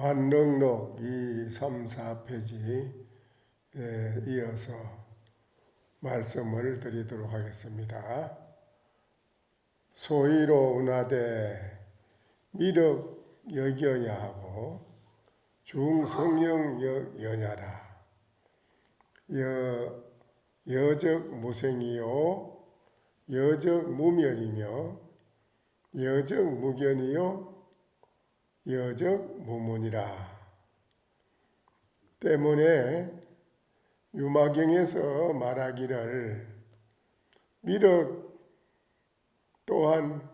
완능록 2, 3, 4페이지에 이어서 말씀을 드리도록 하겠습니다. 소위로 운하되 미륵 여겨야 하고 중성령 여냐라. 여적 무생이요 여적 무멸이며 여적 무견이요 여적 무문이라. 때문에 유마경에서 말하기를 미륵 또한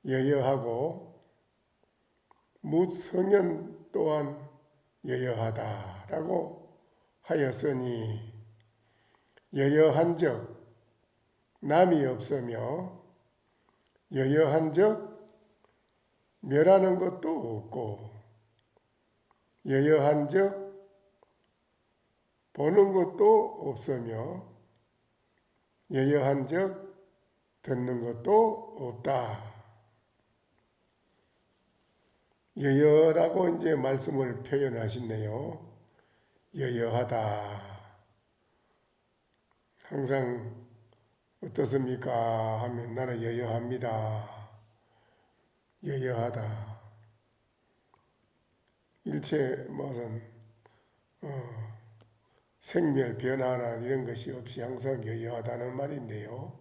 여여하고 무성현 또한 여여하다라고 하였으니 여여한적 남이 없으며 여여한적 멸하는 것도 없고 여여한적 보는 것도 없으며 여여한적 듣는 것도 없다. 여여라고 이제 말씀을 표현하시네요. 여여하다. 항상 어떻습니까? 하면 나는 여여합니다. 여여하다. 일체 무슨 생멸 변화나 이런 것이 없이 항상 여여하다는 말인데요.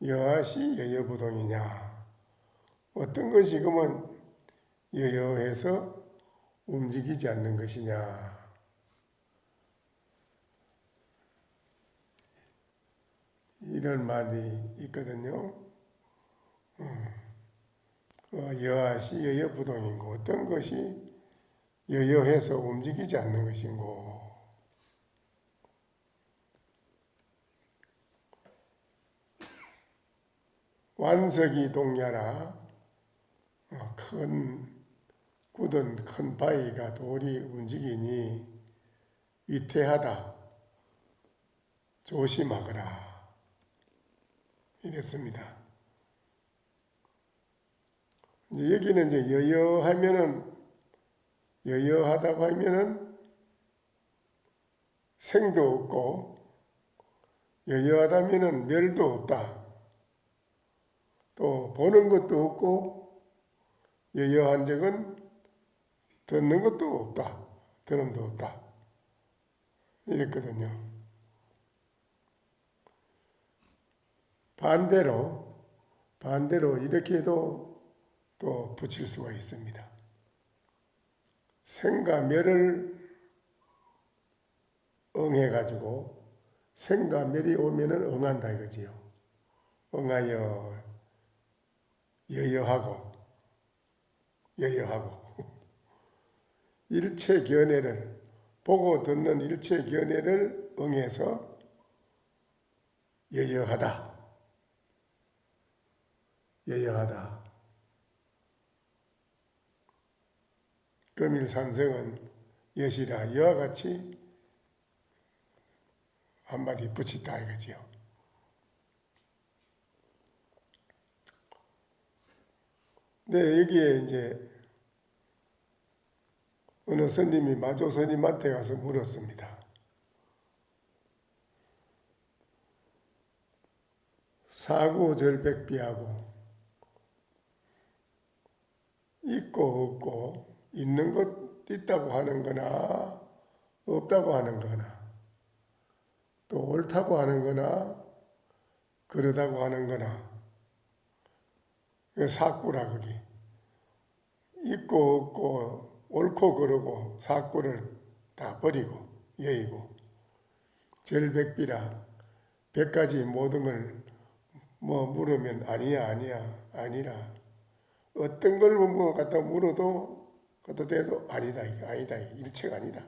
여하시 여여부동이냐? 어떤 것이 그러면 여여해서 움직이지 않는 것이냐? 이런 말이 있거든요. 여하시 여여부동인고 어떤 것이 여여해서 움직이지 않는 것인고. 완석이 동야라. 큰 굳은 큰 바위가 돌이 움직이니 위태하다. 조심하거라. 이랬습니다. 이제 여기는 이제 여여하다고 하면은 생도 없고 여여하다면은 멸도 없다. 또 보는 것도 없고 여여한 적은 듣는 것도 없다. 들음도 없다. 이랬거든요. 반대로 이렇게도 또 붙일 수가 있습니다. 생과 멸을 응해가지고 생과 멸이 오면은 응한다 이거지요. 응하여 여여하고 일체 견해를 보고 듣는 일체 견해를 응해서 여여하다. 금일산성은 여시라 이와 같이 한마디 붙였다 이거지요. 네, 여기에 이제 어느 스님이 마조 스님한테 가서 물었습니다. 사구절백비하고 있고 없고 있는 것 있다고 하는 거나 없다고 하는 거나 또 옳다고 하는 거나 그러다고 하는 거나 사구라 그게 있고 없고 옳고 그러고 사구를 다 버리고 여의고 절백비라 100가지 모든 걸 물으면 아니라 어떤 걸 갖다 물어도 갖다 대도 아니다 일체가 아니다.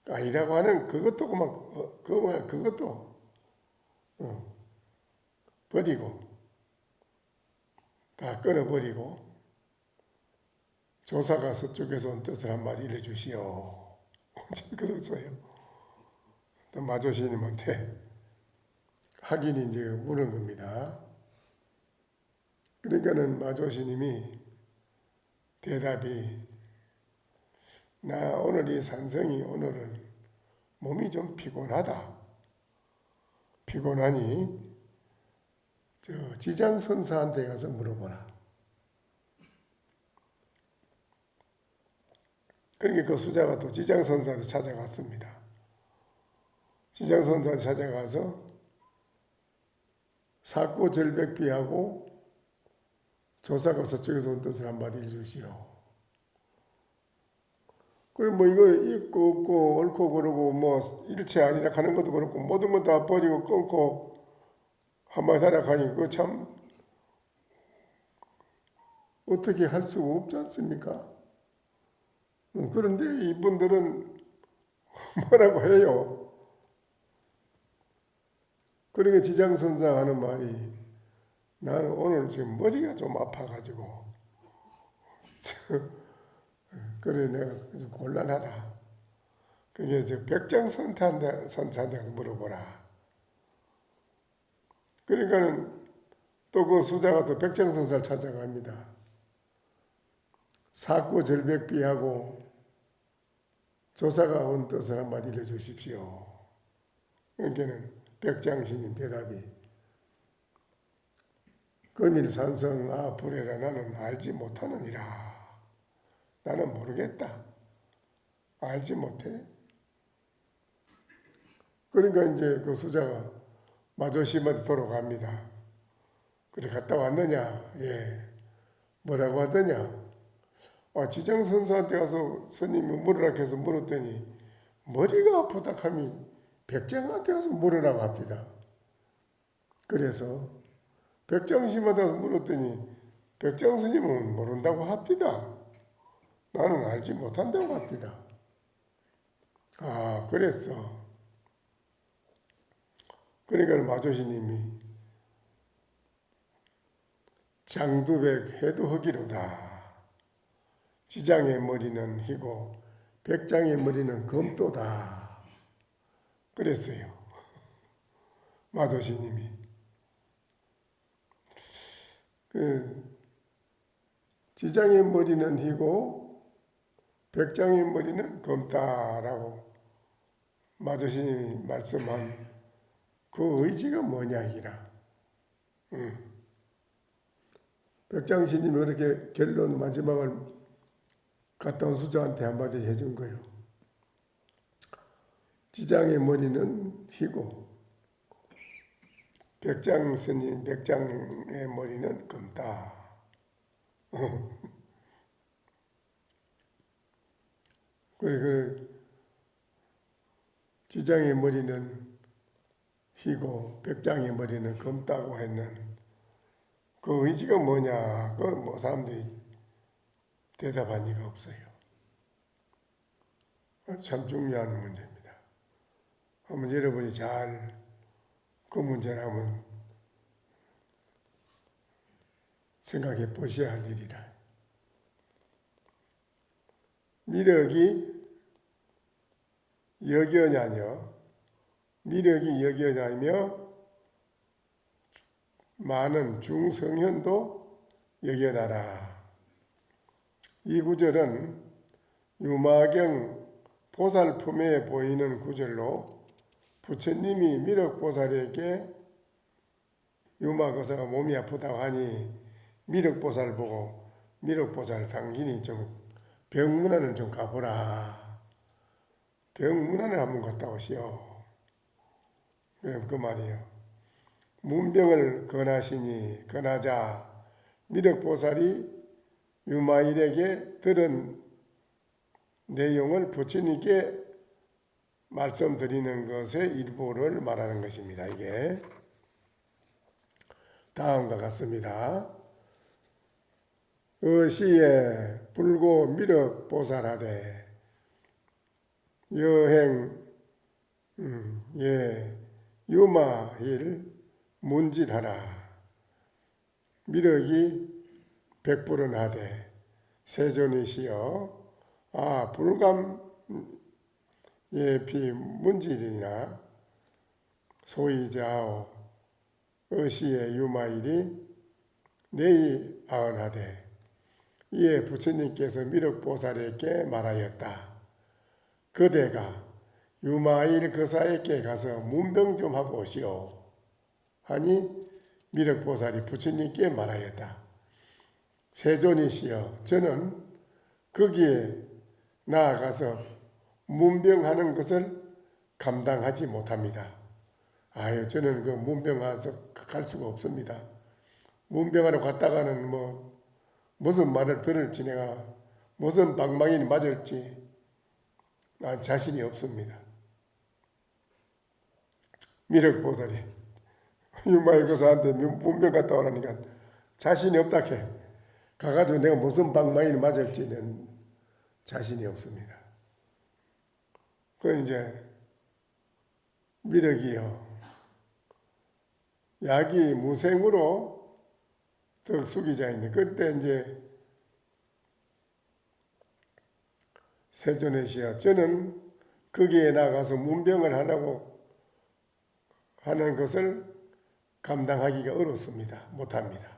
아니라고 하는 그것도 그것도 버리고 다 끊어버리고 조사가 서쪽에서 온 뜻을 한마디 일러주시오. 그랬어요. 또 마조스님한테 확인이 이제 물은 겁니다. 그러니까는 마조스님이 대답이 나 오늘 이 산성이 오늘은 몸이 좀 피곤하다. 피곤하니 저 지장선사한테 가서 물어보라. 그러니까 그 수자가 또 지장선사한테 찾아갔습니다. 지장선사한테 찾아가서 사고절백비하고 조사가 서쪽에서 온 뜻을 한마디 해주시오. 그리고 뭐 이거 있고 없고 옳고 그르고 뭐 일체 아니라 하는 것도 그렇고 모든 것 다 버리고 끊고 한마디 하라 하니 그거 참 어떻게 할 수가 없지 않습니까? 그런데 이분들은 뭐라고 해요? 그러니까 지장선상 하는 말이 나는 오늘 지금 머리가 좀 아파가지고 그래 내가 좀 곤란하다. 그게 저 백장선사한테 물어보라. 그러니까는 또 그 수자가 또 백장선사를 찾아갑니다. 사고절백비하고 조사가 온 뜻을 한마디 알려주십시오. 그러니까는 백장신인 대답이 금일산성 아불에라 나는 알지 못하느니라. 나는 모르겠다. 알지 못해. 그러니까 이제 그 수자가 마조심한테 돌아갑니다. 그래 갔다 왔느냐? 예. 뭐라고 하더냐? 지장선사한테 가서 스님이 물으라 해서 물었더니 머리가 아프다 하니 백장한테 가서 물으라고 합니다. 그래서 백장스님한테 가서 물었더니 백장 스님은 모른다고 합니다. 나는 알지 못한다고 합니다. 그랬어. 그러니까 마조스님이 장두백 해두허기로다. 지장의 머리는 희고 백장의 머리는 검도다. 그랬어요. 마조스님이. 지장의 머리는 희고 백장의 머리는 검다라고 마조스님이 말씀한 그 의지가 뭐냐 이라. 백장스님이 그렇게 결론 마지막을 갔다 온 수자한테 한마디 해준 거예요. 지장의 머리는 희고 백장스님 백장의 머리는 검다. 그래 지장의 머리는 희고 백장의 머리는 검다고 했는 그 의지가 뭐냐? 그 뭐 사람들이 대답한 이가 없어요. 참 중요한 문제입니다. 한번 여러분이 잘 그 문제를 한번 생각해 보셔야 할 일이라. 미륵이 여견하며 미륵이 여견하며 많은 중성현도 여견하라. 이 구절은 유마경 보살품에 보이는 구절로 부처님이 미륵보살에게 유마거사가 몸이 아프다고 하니 미륵보살 보고 미륵보살 당신이 좀 병문안을 좀 가보라. 병문안을 한번 갔다 오시오. 그 말이에요. 문병을 권하시니 권하자 미륵보살이 유마일에게 들은 내용을 부처님께 말씀드리는 것의 일부를 말하는 것입니다. 이게 다음과 같습니다. 어시에 불고 미륵보살하되 여행 유마일 문질하라. 미륵이 백불은 하되 세존이시여 불감 예피 문질이나 소이자오 어시의 유마일이 내이 아언하되 이에 부처님께서 미륵보살에게 말하였다. 그대가 유마일 거사에게 가서 문병 좀 하고 오시오. 하니 미륵보살이 부처님께 말하였다. 세존이시여, 저는 거기에 나아가서 문병하는 것을 감당하지 못합니다. 아유, 저는 그 문병 가서 갈 수가 없습니다. 문병하러 갔다가는 무슨 말을 들을지, 내가 무슨 방망이를 맞을지 난 자신이 없습니다. 미륵보살이 유마일거사한테 문병 갔다 오라니까 자신이 없다 해. 가가지고 내가 무슨 방망이를 맞을지는 자신이 없습니다. 그 이제 미륵이요, 약이 무생으로 더 숙이자인데, 그때 이제 세존의시여, 저는 거기에 나가서 문병을 하라고 하는 것을 감당하기가 어렵습니다. 못합니다.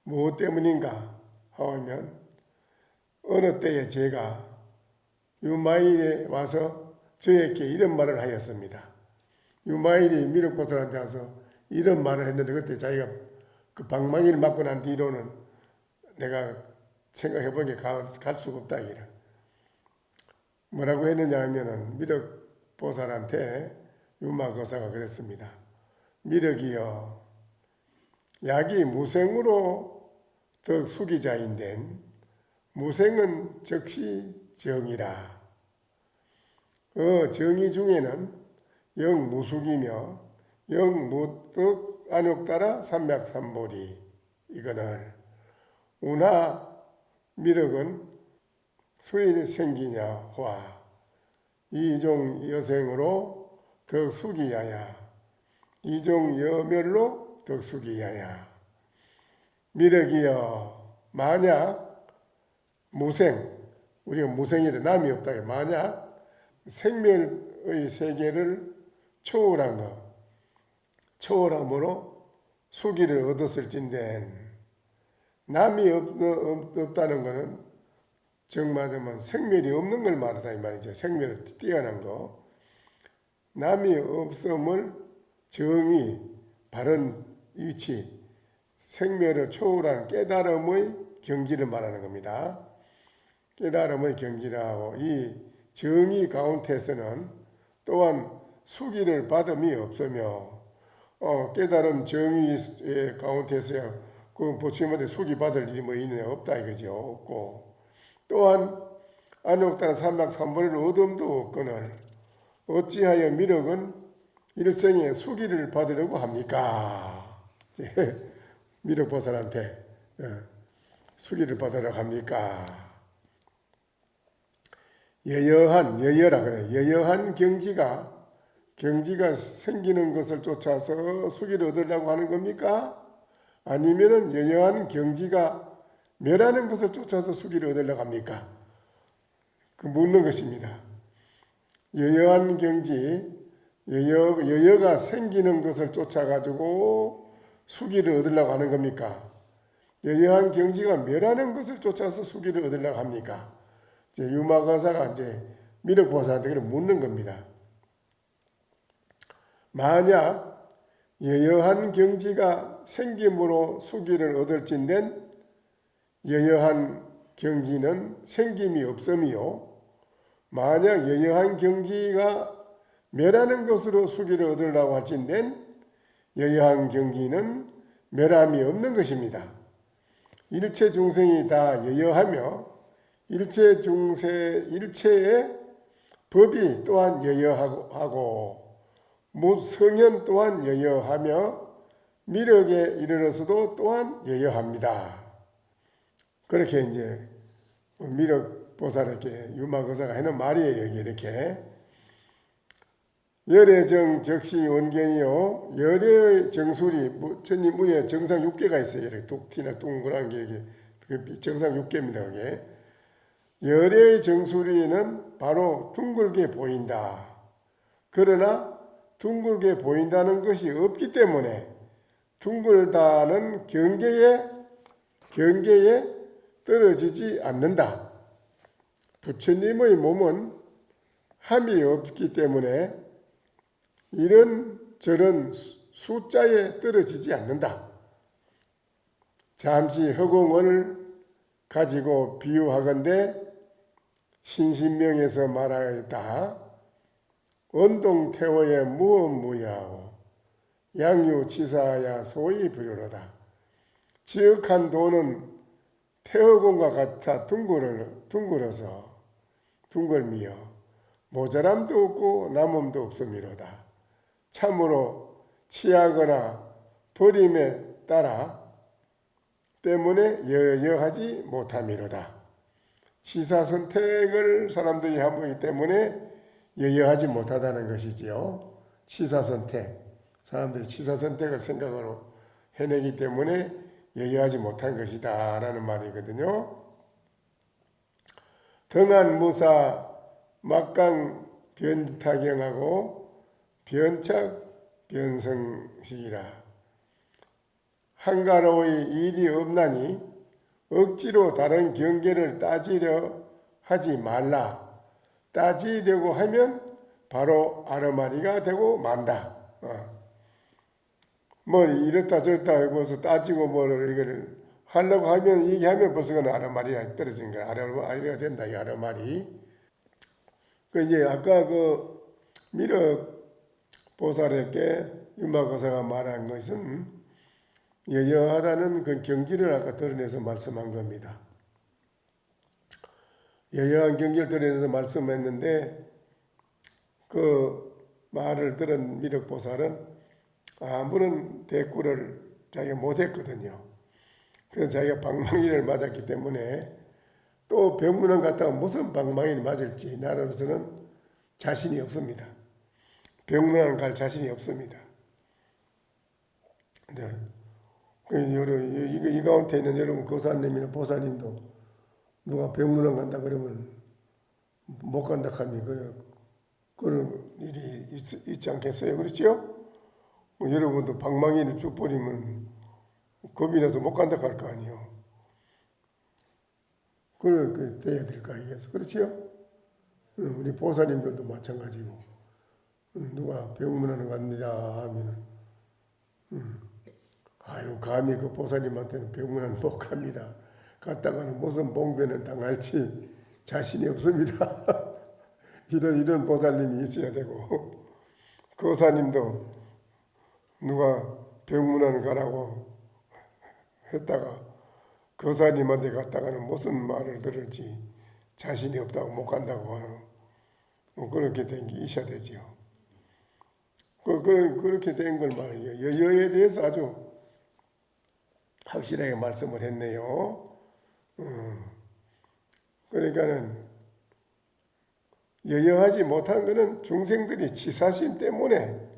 무엇 때문인가 하면 어느 때에 제가 유마일에 와서 저에게 이런 말을 하였습니다. 유마일이 미륵보살한테 와서 이런 말을 했는데, 그때 자기가 그 방망이를 맞고 난 뒤로는 내가 생각해보기에 갈 수가 없다. 이래. 뭐라고 했느냐 하면은 미륵보살한테 유마거사가 그랬습니다. 미륵이여, 약이 무생으로 더 숙이자인데 무생은 즉시 정이라. 정의 중에는 영무숙이며 영무득 안욕따라 삼맥삼보리, 이거를 우나 미륵은 수일이 생기냐 화 이종 여생으로 더 숙이야야 이종 여멸로 더 숙이야야. 미륵이여, 만약 무생, 우리가 무생이라 남이 없다. 만약 생멸의 세계를 초월한 것, 초월함으로 수기를 얻었을진데, 남이 없다는 것은 정말하면 생멸이 없는 걸 말하다 이 말이죠. 생멸을 뛰어난 거. 남이 없음을 정의, 바른 위치, 생멸을 초월한 깨달음의 경지를 말하는 겁니다. 깨달음의 경지라고, 이 정의 가운데서는 또한 수기를 받음이 없으며, 깨달은 정의의 가운데서야 그 부처님한테 수기 받을 일이 뭐 있느냐, 없다 이거죠. 없고, 또한 안욕따라 삼맥삼보리를 얻음도 없거늘 어찌하여 미륵은 일생에 수기를 받으려고 합니까? 미륵보살한테 수기를 받으려고 합니까? 여여라 그래. 여여한 경지가 생기는 것을 쫓아서 수기를 얻으려고 하는 겁니까? 아니면은 여여한 경지가 멸하는 것을 쫓아서 수기를 얻으려고 합니까? 그 묻는 것입니다. 여여한 경지, 여여가 생기는 것을 쫓아가지고 수기를 얻으려고 하는 겁니까? 여여한 경지가 멸하는 것을 쫓아서 수기를 얻으려고 합니까? 이제 유마거사가 이제 미륵보살한테 그걸 묻는 겁니다. 만약 여여한 경지가 생김으로 수기를 얻을진된 여여한 경지는 생김이 없음이요, 만약 여여한 경지가 멸하는 것으로 수기를 얻으려고 할진된 여여한 경지는 멸함이 없는 것입니다. 일체 중생이 다 여여하며 일체의 법이 또한 여여하고 무성현 또한 여여하며 미륵에 이르러서도 또한 여여합니다. 그렇게 이제 미륵보살에게 유마거사가 하는 말이에요. 이렇게 열애정 적시 원경이요, 열애의 정술이 천리무예 정상 6개가 있어요. 이렇게 독티나 동그란 게 이게 정상 6개입니다. 그게 열애의 정수리는 바로 둥글게 보인다. 그러나 둥글게 보인다는 것이 없기 때문에 둥글다는 경계에 떨어지지 않는다. 부처님의 몸은 함이 없기 때문에 이런 저런 숫자에 떨어지지 않는다. 잠시 허공을 가지고 비유하건대 신신명에서 말하였다. 원동태워의 무언무야오 양유치사야 소위 부르로다. 지극한 도는 태허공과 같아 둥글미여 모자람도 없고 남음도 없음이로다. 참으로 취하거나 버림에 따라 때문에 여여하지 못함이로다. 취사선택을 사람들이 하고 있기 때문에 여여하지 못하다는 것이지요. 취사선택, 사람들이 취사선택을 생각으로 해내기 때문에 여여하지 못한 것이다 라는 말이거든요. 등한무사 막강 변타경하고 변착 변성식이라. 한가로의 일이 없나니 억지로 다른 경계를 따지려 하지 말라. 따지려고 하면 바로 아르마리가 되고 만다. 뭐 이렇다 저렇다 하고서 따지고 뭐를 이걸 하려고 하면 얘기하면 벌써 그건 아르마리가 떨어진 거야. 아르마리가 된다. 이 아르마리. 그 이제 아까 그 미륵 보살에게 윤마고사가 말한 것은 여여하다는 그 경지를 아까 드러내서 말씀한 겁니다. 여여한 경지를 드러내서 말씀했는데 그 말을 들은 미륵 보살은 아무런 대꾸를 자기가 못했거든요. 그래서 자기가 방망이를 맞았기 때문에 또 병문안 갔다가 무슨 방망이를 맞을지 나로서는 자신이 없습니다. 병문안 갈 자신이 없습니다. 네. 이 가운데 있는 여러분 교사님이나 보사님도 누가 병문안 간다 그러면 못 간다 하면 그런 일이 있지 않겠어요? 그렇지요? 여러분도 방망이를 쭉 버리면 겁이 나서 못 간다 할 거 아니에요. 그렇게 돼야 될까 이게서 그렇지요? 우리 보사님들도 마찬가지고 누가 병문안 갑니다 하면은 아유 감히 그 보사님한테는 병문안 못 갑니다. 갔다가는 무슨 봉변을 당할지 자신이 없습니다. 이런 보살님이 있어야 되고 교사님도 누가 병문안 가라고 했다가 교사님한테 갔다가는 무슨 말을 들을지 자신이 없다고 못 간다고 하는 그렇게 된 게 있어야 되지요. 그렇게 된 걸 말이에요. 여여에 대해서 아주 확실하게 말씀을 했네요. 그러니까는 여여하지 못한 것은 중생들이 치사심 때문에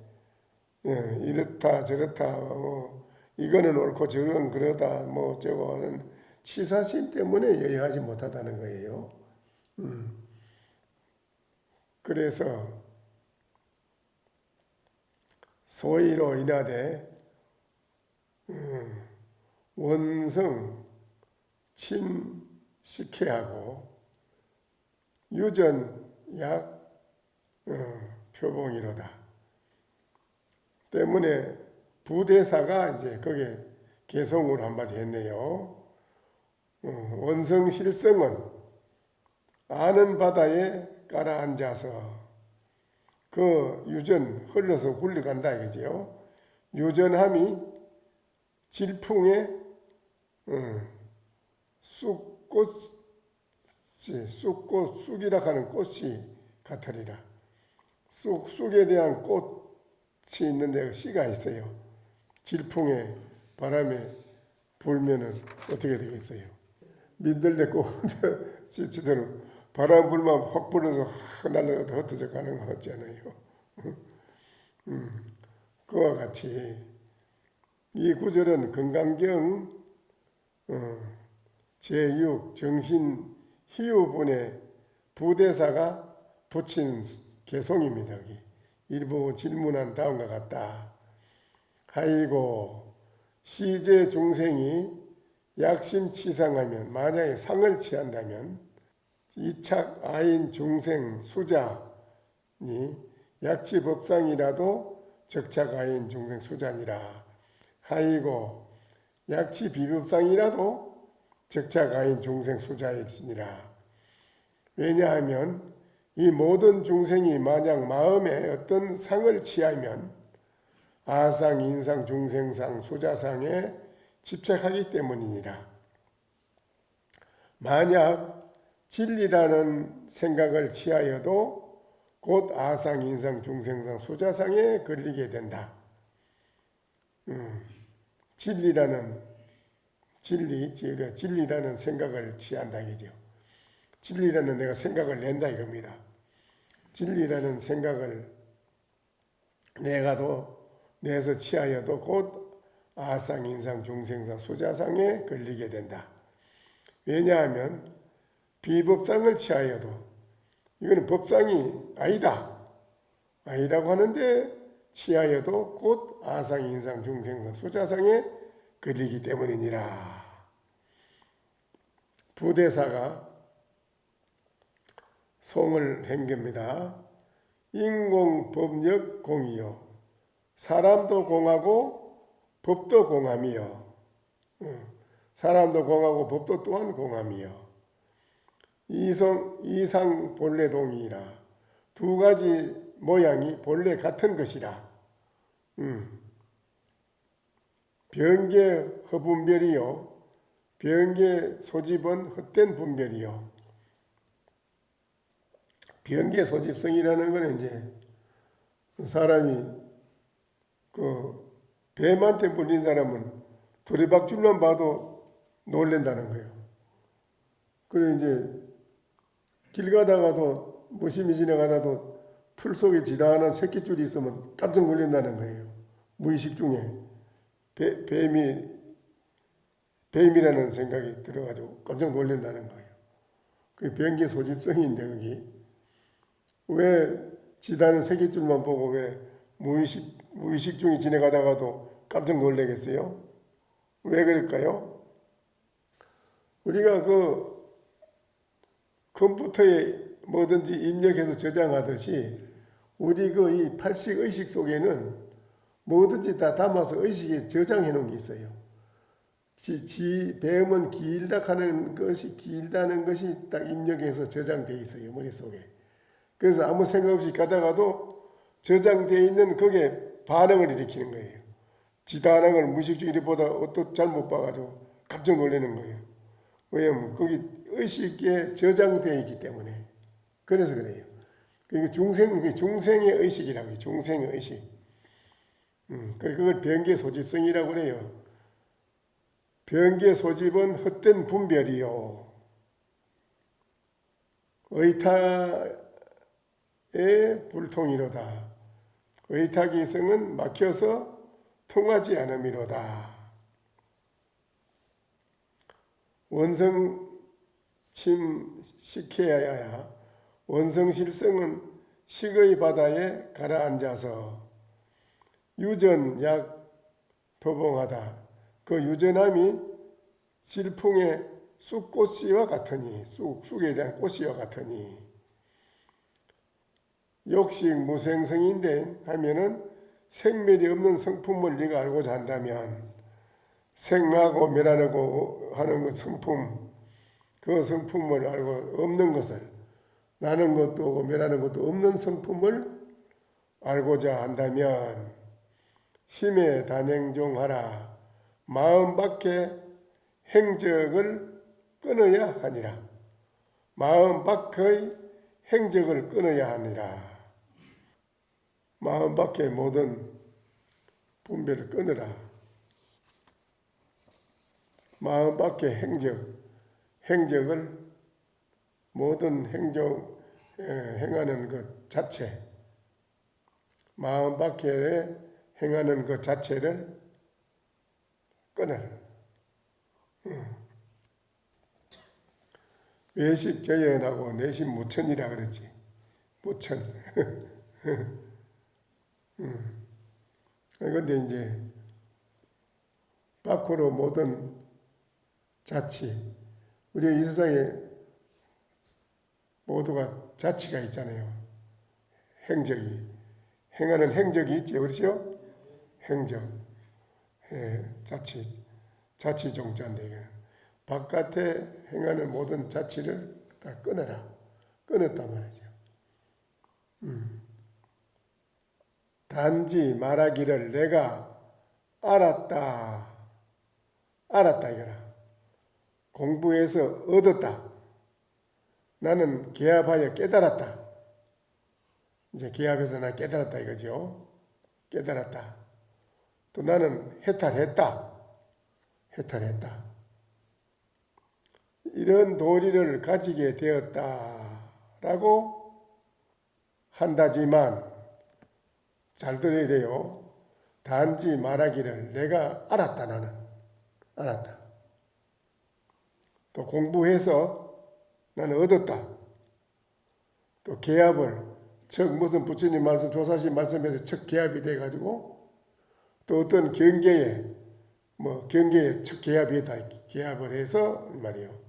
이렇다 저렇다 뭐 이거는 옳고 저건 그러다 뭐 저거는 치사심 때문에 여여하지 못하다는 거예요. 그래서 소위로 인하되 원성 침식해하고 유전 약 표봉이로다. 때문에 부대사가 이제 거기에 개성으로 한마디 했네요. 원성실성은 아는 바다에 깔아앉아서 그 유전 흘러서 굴러간다 이거지요. 유전함이 질풍에 쑥이라 하는 꽃이 같으리라. 쑥에 대한 꽃이 있는데 씨가 있어요. 질풍에 바람에 불면은 어떻게 되겠어요? 민들레꽃 씨처럼 바람 불면 확 불어서 날아가 흩어져 가는 거 같잖아요. 그와 같이 이 구절은 건강경 제6 정신 희우분의 부대사가 붙인 개송입니다. 여기 일부 질문한 다음과 같다. 아이고 시제 중생이 약심치상하면 만약에 상을 취한다면 이착 아인 중생 수자니 약치법상이라도 적착 아인 중생 수자니라 하이고 약치 비법상이라도 적착 아인 중생 수자일지니라. 왜냐하면 이 모든 중생이 만약 마음에 어떤 상을 취하면 아상, 인상, 중생상, 수자상에 집착하기 때문이니라. 만약 진리라는 생각을 취하여도 곧 아상, 인상, 중생상, 수자상에 걸리게 된다. 진리라는 생각을 취한다 이죠. 진리라는 내가 생각을 낸다 이겁니다. 진리라는 생각을 내서 취하여도 곧 아상, 인상, 중생상, 수자상에 걸리게 된다. 왜냐하면 비법상을 취하여도 이거는 법상이 아니다고 하는데 취하여도 곧 아상, 인상, 중생상, 수자상에 걸리기 때문이니라. 부대사가 송을 한 겁니다. 인공법력 공이요. 사람도 공하고 법도 공함이요. 사람도 공하고 법도 또한 공함이요. 이상 본래 동이라. 두 가지 모양이 본래 같은 것이라. 병계 허분별이요. 병계 소집은 헛된 분별이요. 병계 소집성이라는 것은 이제 사람이 뱀한테 물린 사람은 두리박줄만 봐도 놀란다는 거예요. 그리고 이제 길 가다가도 무심히 지나가다도 풀 속에 지다하는 새끼줄이 있으면 깜짝 놀란다는 거예요. 무의식 중에 뱀이라는 생각이 들어가지고 깜짝 놀란다는 거예요. 그게 병계 소집성인데 여기 왜 지다는 새끼줄만 보고 왜 무의식 중에 지나가다가도 깜짝 놀라겠어요? 왜 그럴까요? 우리가 컴퓨터에 뭐든지 입력해서 저장하듯이 우리 이 팔식 의식 속에는 뭐든지 다 담아서 의식에 저장해 놓은 게 있어요. 뱀은 길다는 것이 딱 입력해서 저장되어 있어요. 머릿속에. 그래서 아무 생각 없이 가다가도 저장되어 있는 거기에 반응을 일으키는 거예요. 지다하는 걸 무의식적으로 보다 또 잘못 봐가지고 깜짝 놀라는 거예요. 왜냐면 거기 의식에 저장되어 있기 때문에. 그래서 그래요. 그러니까 중생의 의식이라고 해요. 중생의 의식. 그걸 병계 소집성이라고 그래요. 병계 소집은 헛된 분별이요. 의탁의 불통이로다. 의탁이성은 막혀서 통하지 않음이로다. 원성침 식해야야. 원성실성은 식의 바다에 가라앉아서 유전약 표봉하다. 그 유전함이 질풍의 쑥꽃씨와 같으니 쑥에 대한 꽃씨와 같으니 욕식 무생성인데 하면은 생멸이 없는 성품을 네가 알고자 한다면 생하고 멸하고 하는 그 성품, 그 성품을 알고 없는 것을 나는 것도 없고 멸하는 것도 없는 성품을 알고자 한다면 심에 단행종하라. 마음 밖에 행적을 끊어야 하니라. 마음 밖의 행적을 끊어야 하니라. 마음 밖의 모든 분별을 끊으라. 마음 밖의 행적을 모든 행하는 것 자체, 마음 밖에 행하는 것 자체를 끊어라. 외식 저연하고 내심 무천이라 그랬지. 무천. 그런데 이제 밖으로 모든 자치. 우리 이 세상에 모두가 자치가 있잖아요. 행적이. 행하는 행적이 있지, 그렇죠? 행적. 예, 자치 종자인데, 이게. 바깥에 행하는 모든 자치를 다 끊어라. 끊었단 말이죠. 단지 말하기를 내가 알았다. 알았다 이거라. 공부해서 얻었다. 나는 개합하여 깨달았다. 이제 개합해서 난 깨달았다 이거죠. 깨달았다. 또 나는 해탈했다. 해탈했다. 이런 도리를 가지게 되었다라고 한다지만 잘 들어야 돼요. 단지 말하기를 내가 알았다. 나는 알았다. 또 공부해서 나는 얻었다. 또 개합을 즉 무슨 부처님 말씀 조사신 말씀에서 즉 개합이 돼가지고 또 어떤 경계에 즉 개합이다. 개합을 해서 말이요.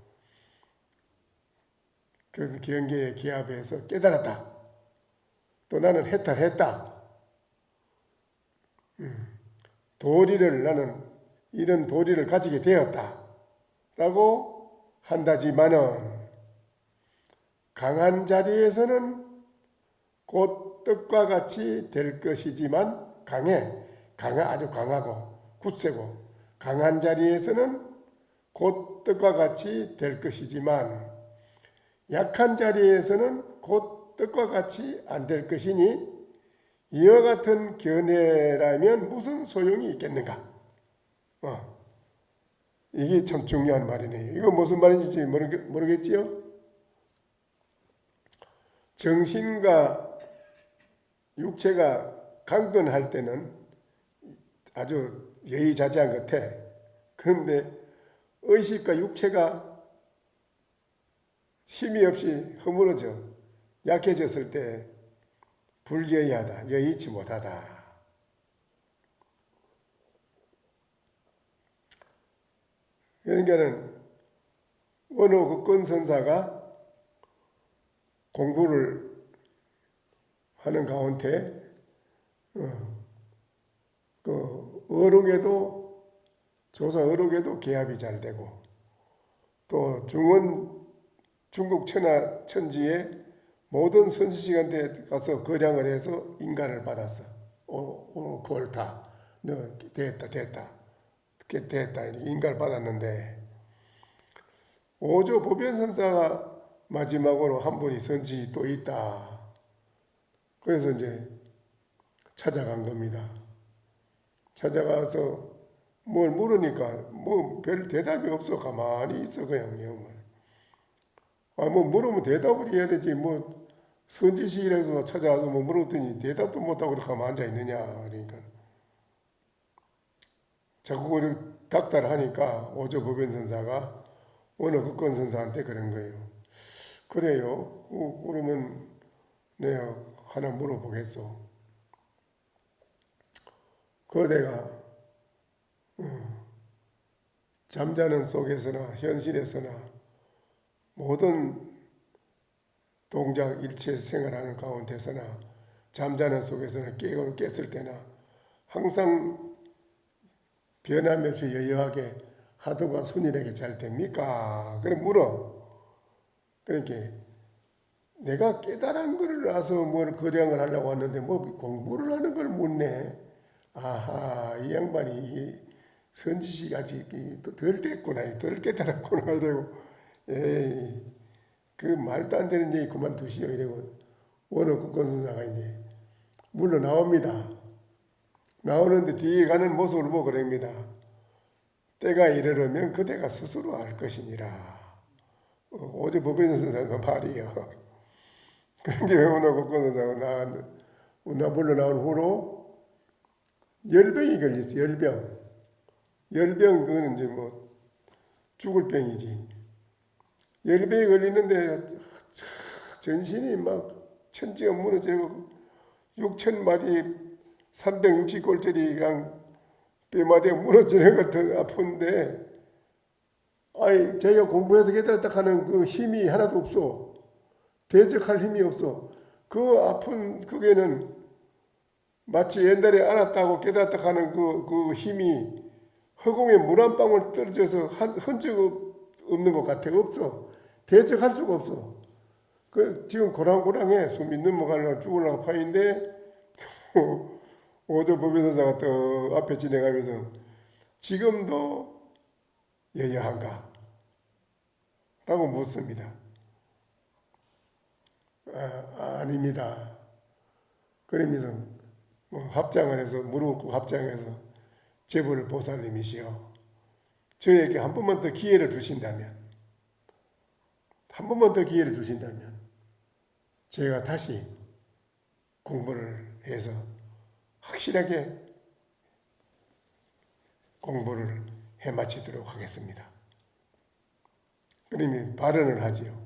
그 경계에 기합해서 깨달았다. 또 나는 해탈했다. 도리를 나는 이런 도리를 가지게 되었다. 라고 한다지만은 강한 자리에서는 곧 뜻과 같이 될 것이지만 아주 강하고 굳세고 강한 자리에서는 곧 뜻과 같이 될 것이지만 약한 자리에서는 곧 뜻과 같이 안 될 것이니 이와 같은 견해라면 무슨 소용이 있겠는가? 이게 참 중요한 말이네요. 이거 무슨 말인지 모르겠지요? 정신과 육체가 강건할 때는 아주 예의자제한 것 같아. 그런데 의식과 육체가 힘이 없이 허물어져 약해졌을 때 불예의하다, 여의치 못하다. 그러니까는 어느 국권선사가 공부를 하는 가운데 그 조사 어록에도 개합이 잘 되고 또 중국 천지의 모든 선지식한테 가서 거량을 해서 인간을 받았어. 옳다. 너 됐다. 인간을 받았는데 오조 보변선사가 마지막으로 한 분이 선지 또 있다. 그래서 이제 찾아간 겁니다. 찾아가서 뭘 물으니까 별 대답이 없어. 가만히 있어 그냥. 물으면 대답을 해야 되지. 선지식이라서 찾아와서 물었더니 대답도 못하고 그렇게 가만히 앉아 있느냐. 그러니까 자꾸 그렇게 닥달하니까 오조 보변선사가 어느 국권선사한테 그런 거예요. 그래요. 그러면 내가 하나 물어보겠소. 내가 잠자는 속에서나 현실에서나 모든 동작 일체 생활하는 가운데서나 잠자는 속에서나 깼을 때나 항상 변함이 없이 여여하게 하도가 순일하게 잘 됩니까? 그래 물어. 그러니까 내가 깨달은 거를 알아서 뭘 거량을 하려고 하는데 공부를 하는 걸 묻네. 아하, 이 양반이 선지식 아직 덜 됐구나, 덜 깨달았구나 이러고 에이 그 말도 안 되는 얘기 그만두시오 이러고 어느 국권선사가 이제 물러 나옵니다. 나오는데 뒤에 가는 모습을 보고 그럽니다. 때가 이르려면 그대가 스스로 알 것이니라. 오조 보변선사가 말이요. 그런데 어느 국권선사가 물러 나온 후로 열병이 걸렸어. 열병 그거는 이제 죽을 병이지. 열병이 걸리는데 전신이 막 천지가 무너지고 6,000마디 360골짜리 그냥 뼈마디가 무너지는 것 같은 아픈데 아이 자기가 공부해서 깨달았다 하는 그 힘이 하나도 없어. 대적할 힘이 없어. 그 아픈 그게는 마치 옛날에 알았다고 깨달았다 하는 그 힘이 허공에 물 한 방울 떨어져서 흔적 없는 것 같아. 없어. 대적할 수가 없어. 그 지금 고랑고랑해. 숨이 넘어가려고 죽으려고 파인데 오조 법인선사가 또 앞에 진행하면서 지금도 여여한가? 라고 묻습니다. 아닙니다. 그러면서 뭐 합장을 해서 무릎 꿇고 합장해서 제불 보살님이시여 저에게 한 번만 더 기회를 주신다면 한 번만 더 기회를 주신다면 제가 다시 공부를 해서 확실하게 공부를 해마치도록 하겠습니다. 그러니 발언을 하지요.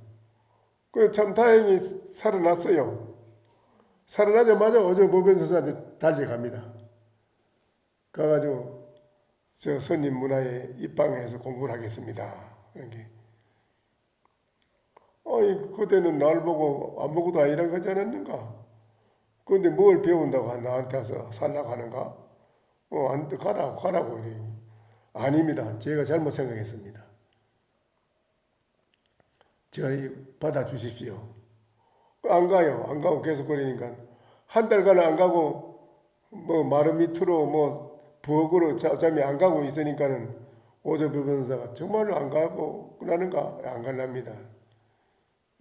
그래 참 다행히 살아났어요. 살아나자마자 어제 법연선사한테 달려갑니다. 가가지고 저 선임 문화에 입방해서 공부를 하겠습니다. 그런 게 그때는 날 보고 아무것도 아니라고 하지 않았는가? 그런데 뭘 배운다고 나한테 와서 살라고 하는가? 안 돼, 가라고. 이래. 아닙니다. 제가 잘못 생각했습니다. 저희 받아주십시오. 안 가요. 안 가고 계속 거리니까. 한 달간 안 가고, 뭐, 마름 밑으로, 뭐, 부엌으로 잠이 안 가고 있으니까는 오조 법연사가 정말로 안 가고 그러는가? 안 갈랍니다.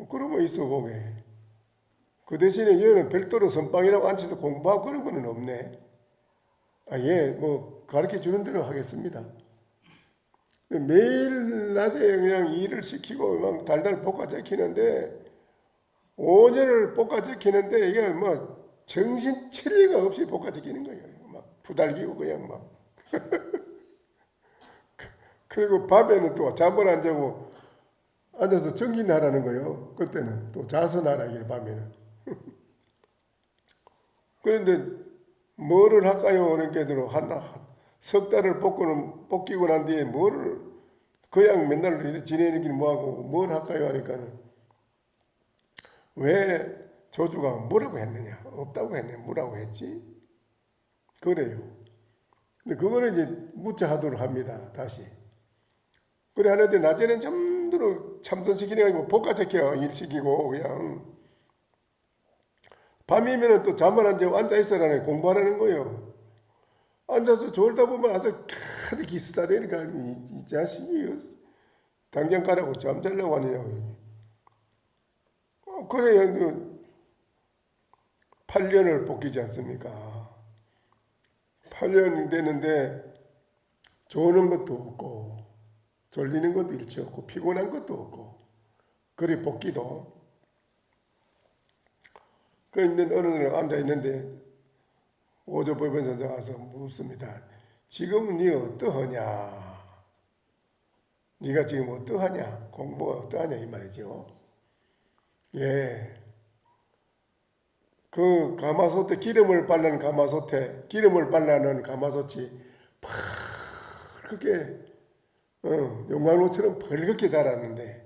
그러면 있어 보게. 그 대신에 얘는 별도로 선방이라고 앉혀서 공부하고 그런 거는 없네. 예, 뭐 가르쳐 주는 대로 하겠습니다. 매일 낮에 그냥 일을 시키고 막 달달 볶아 제키는데 오전을 볶아 제키는데 이게 뭐 정신 차리가 없이 볶아 제키는 거예요. 막 부달기고 그냥 막. 그리고 밤에는 또 잠을 안 자고 앉아서 정진하라는 거예요. 그때는 또 자선하라 이게 밤에는. 그런데 뭐를 할까요? 그런 게대로 석 달을 볶이고 난 뒤에 뭐를 그냥 맨날 지내긴 뭐하고 뭘 할까요? 하니까는 왜 조주가 뭐라고 했느냐? 없다고 했느냐? 뭐라고 했지? 그래요. 근데 그거는 이제 무차하도록 합니다. 다시. 그래 하는데 낮에는 잠들어 참선시키는 게 아니고 볶아제껴 일시키고 그냥 밤이면 또 잠을 안 자고 앉아 있으라는 공부하라는 거예요. 앉아서 졸다 보면 아주 카드 기스다되니까 이 자식이 당장 가라고 잠자려고 하느냐고. 그래야 8년을 볶이지 않습니까? 8년 되는데 조는 것도 없고 졸리는 것도 일치 없고 피곤한 것도 없고 그리 볶기도 그 있는 어느 날 앉아 있는데 오조 법연선사 와서 묻습니다. 지금 네 어떠하냐? 네가 지금 어떠하냐? 공부가 어떠하냐 이 말이죠. 예. 그 가마솥에 기름을 발라는 가마솥에 기름을 발라는 가마솥이 펄겋게 용광로처럼 펄겋게 달았는데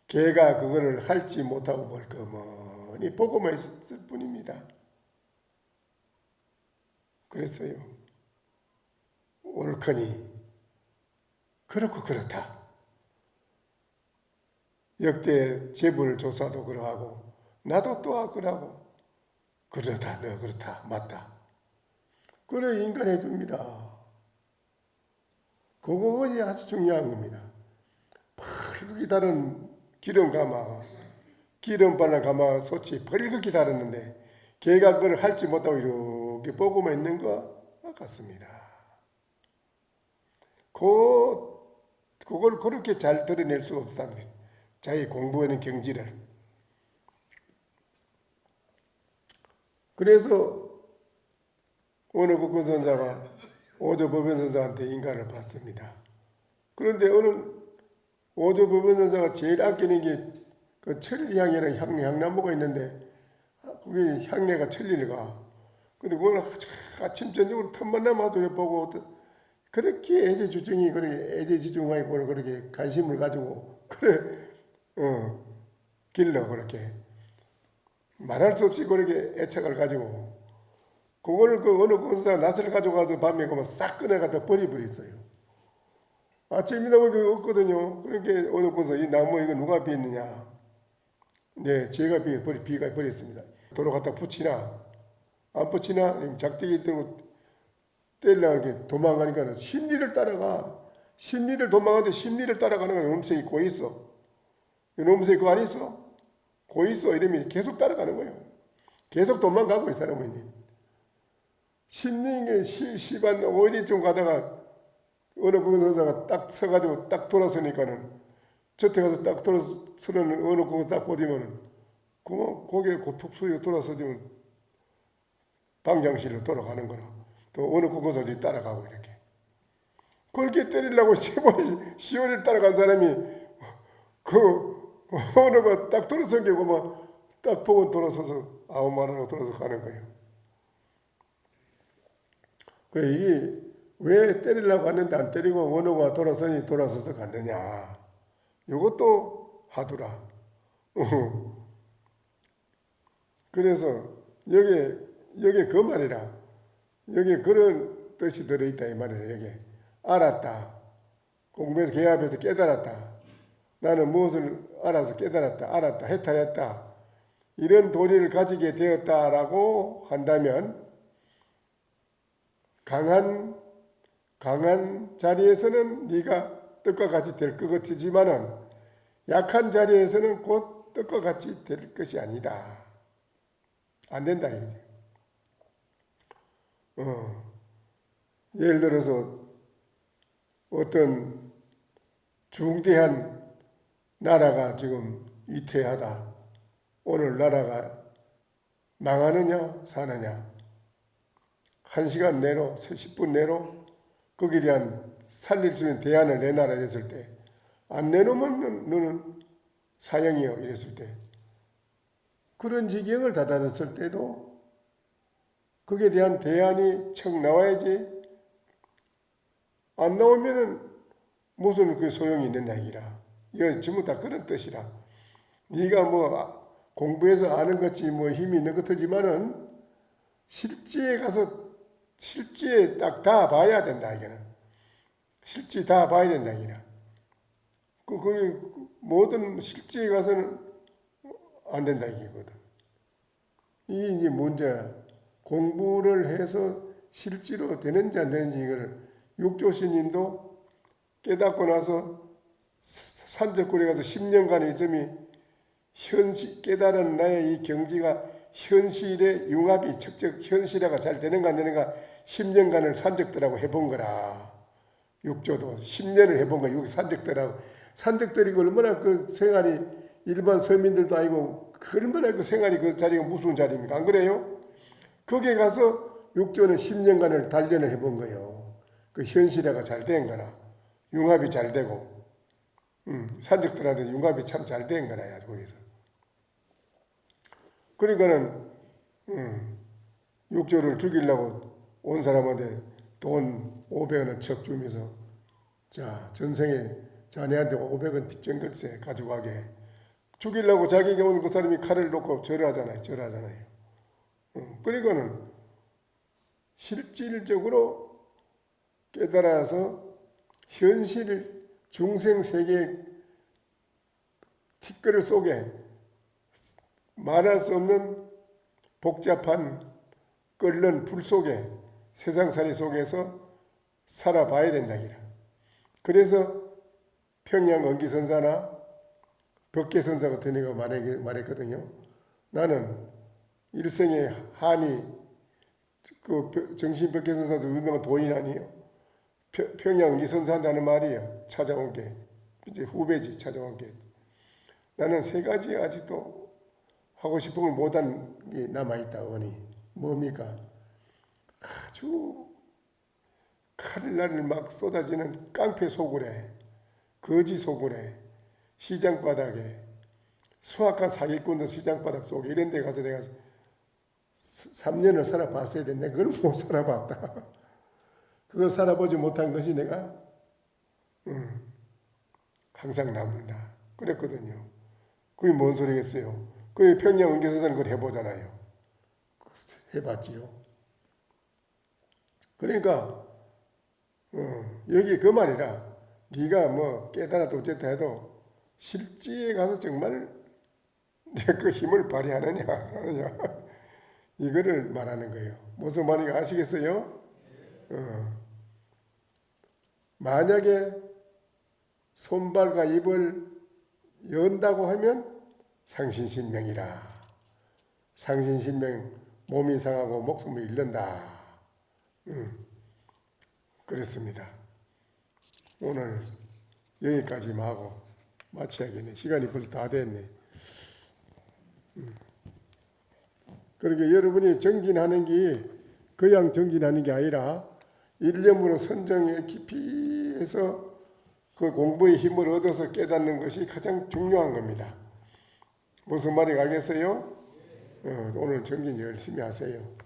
걔가 그거를 할지 못하고 멀거머니 보고만 있었을 뿐입니다. 그랬어요. 옳거니 그렇고 그렇다. 역대 재벌 조사도 그러하고 나도 또 그러하고 그렇다 너 그렇다 맞다. 그래 인간해 줍니다. 그거 아주 중요한 겁니다. 펄겋게 다른 기름 발라 가마 솥이 펄겋게 다르는데 걔가 그걸 할지 못하고 이렇게 보고만 있는 것 같습니다. 그걸 그렇게 잘 드러낼 수가 없다는 거죠. 자기 공부하는 경지를. 그래서 어느 국권선사가 오조 법연선사한테 인가를 받습니다. 그런데 어느 오조 법연선사가 제일 아끼는 게 그 천리향이라는 향나무가 있는데 그게 향내가 천리를 가. 근데 그걸 아침 저녁으로 틈만 남아서 보고 그렇게 애제주정이 그렇게 애제지중하게 그렇게 관심을 가지고 그래 길러 그렇게 말할 수 없이 그렇게 애착을 가지고 그거를 그 어느 곳에다 낫을 가져가서 밤에 그만 싹 꺼내갖다 버리버렸어요. 아침이나 보니까 없거든요. 그러니까 어느 곳에 이 나무 이거 누가 비했느냐? 네, 제가 비가 버렸습니다. 도로 갖다 붙이나 안 붙이나 작대기 들고 때리려고 이렇게 도망가니까 심리를 따라가. 심리를 도망가는데 심리를 따라가는 건 놈새이 고 있어. 놈새이 그거 안 있어? 고 있어. 이러면 계속 따라가는 거예요. 계속 도망가고 이 사람은. 심리에 시반 5일쯤 가다가 어느 곳에다가 딱 서가지고 딱 돌아서니까는 저태 가서 딱 돌아서는 어느 곳에 딱 보디면은 고개 고폭 수에 돌아서면 방장실로 돌아가는 거라. 또 어느 곳에서 따라가고 이렇게. 그렇게 때리려고 10월을 따라간 사람이 그 어느 거 딱 돌아선 게 딱 보고 돌아서서 아무 말하고 돌아서 가는 거예요. 그 이게 왜 때리려고 하는데 안 때리고 원호가 돌아서서 갔느냐. 이것도 하더라. 그래서 여기 그 말이라. 여기 그런 뜻이 들어있다 이 말이라. 여기 알았다. 공부해서 개합해서 깨달았다. 나는 무엇을 알아서 깨달았다. 알았다. 해탈했다. 이런 도리를 가지게 되었다라고 한다면 강한 자리에서는 네가 뜻과 같이 될 것 같지만은 약한 자리에서는 곧 뜻과 같이 될 것이 아니다. 안 된다 이거지. 예를 들어서 어떤 중대한 나라가 지금 위태하다. 오늘 나라가 망하느냐 사느냐. 1시간 내로 10분 내로 거기에 대한 살릴 수 있는 대안을 내놔라 이랬을 때 안 내놓으면 너는 사형이요 이랬을 때 그런 지경을 다다랐을 때도 거기에 대한 대안이 척 나와야지 안 나오면은 무슨 그 소용이 있는 얘기라. 이거 전부 다 그런 뜻이라. 네가 뭐 공부해서 아는 것이 뭐 힘이 있는 것이지만은 실지에 가서 실지에 딱 다 봐야 된다 이게는. 실지 다 봐야 된다 이게는. 거기 모든 실지에 가서는 안 된다 이거거든. 이게 이제 문제야. 공부를 해서 실지로 되는지 안 되는지 이거를 육조스님도 깨닫고 나서 산적굴에 가서 10년간의 점이 깨달은 나의 이 경지가 현실의 융합이 척적 현실화가 잘 되는가 안 되는가 10년간을 산적들하고 해본 거라. 육조도 10년을 해본 거야. 여기 산적들하고. 산적들이고 얼마나 그 생활이 일반 서민들도 아니고 얼마나 그 생활이 그 자리가 무서운 자리입니까? 안 그래요? 거기에 가서 육조는 10년간을 단련을 해본 거예요. 그 현실화가 잘 된 거라. 융합이 잘 되고 산적들한테 융합이 참 잘 된 거라. 거기서. 그러니까는 육조를 죽이려고 온 사람한테 돈 500원을 척 주면서 자 전생에 자네한테 500원 빚진 걸세 가지고 가게 죽이려고 자기에게 온 그 사람이 칼을 놓고 절하잖아요. 그러니까는 실질적으로 깨달아서 현실 중생세계 티끌 속에 말할 수 없는 복잡한 끓는 불 속에 세상살이 속에서 살아봐야 된다. 그래서 평양 언기선사나 법계선사 같은 애가 말했거든요. 나는 일생에 한이 그 정신법계선사도 유명한 도인 아니에요. 평양 언기선사한테 하는 말이에요. 찾아온 게 이제 후배지 찾아온 게 나는 세 가지 아직도 하고 싶은 걸 못한 게 남아있다. 원이 뭡니까? 아주 칼날을 막 쏟아지는 깡패 소굴에 거지 소굴에 시장바닥에 수악한 사기꾼들 시장바닥 속에 이런 데 가서 내가 3년을 살아봤어야 됐네. 그걸 못 살아봤다. 그거 살아보지 못한 것이 내가 항상 남는다. 그랬거든요. 그게 뭔 소리겠어요? 그게 평양 은교사는 그걸 해보잖아요. 해봤지요. 그러니까 여기 그 말이라 네가 뭐 깨달아도 어쨌다 해도 실지에 가서 정말 그 힘을 발휘하느냐 하느냐 이거를 말하는 거예요. 무슨 말인가 아시겠어요? 만약에 손발과 입을 연다고 하면 상신신명이라. 상신신명 몸이 상하고 목숨을 잃는다. 그렇습니다. 오늘 여기까지만 하고 마쳐야겠네. 시간이 벌써 다 됐네. 그러니까 여러분이 정진하는 게 그냥 정진하는 게 아니라 일념으로 선정에 깊이 해서 그 공부의 힘을 얻어서 깨닫는 것이 가장 중요한 겁니다. 무슨 말인지 알겠어요? 오늘 정진 열심히 하세요.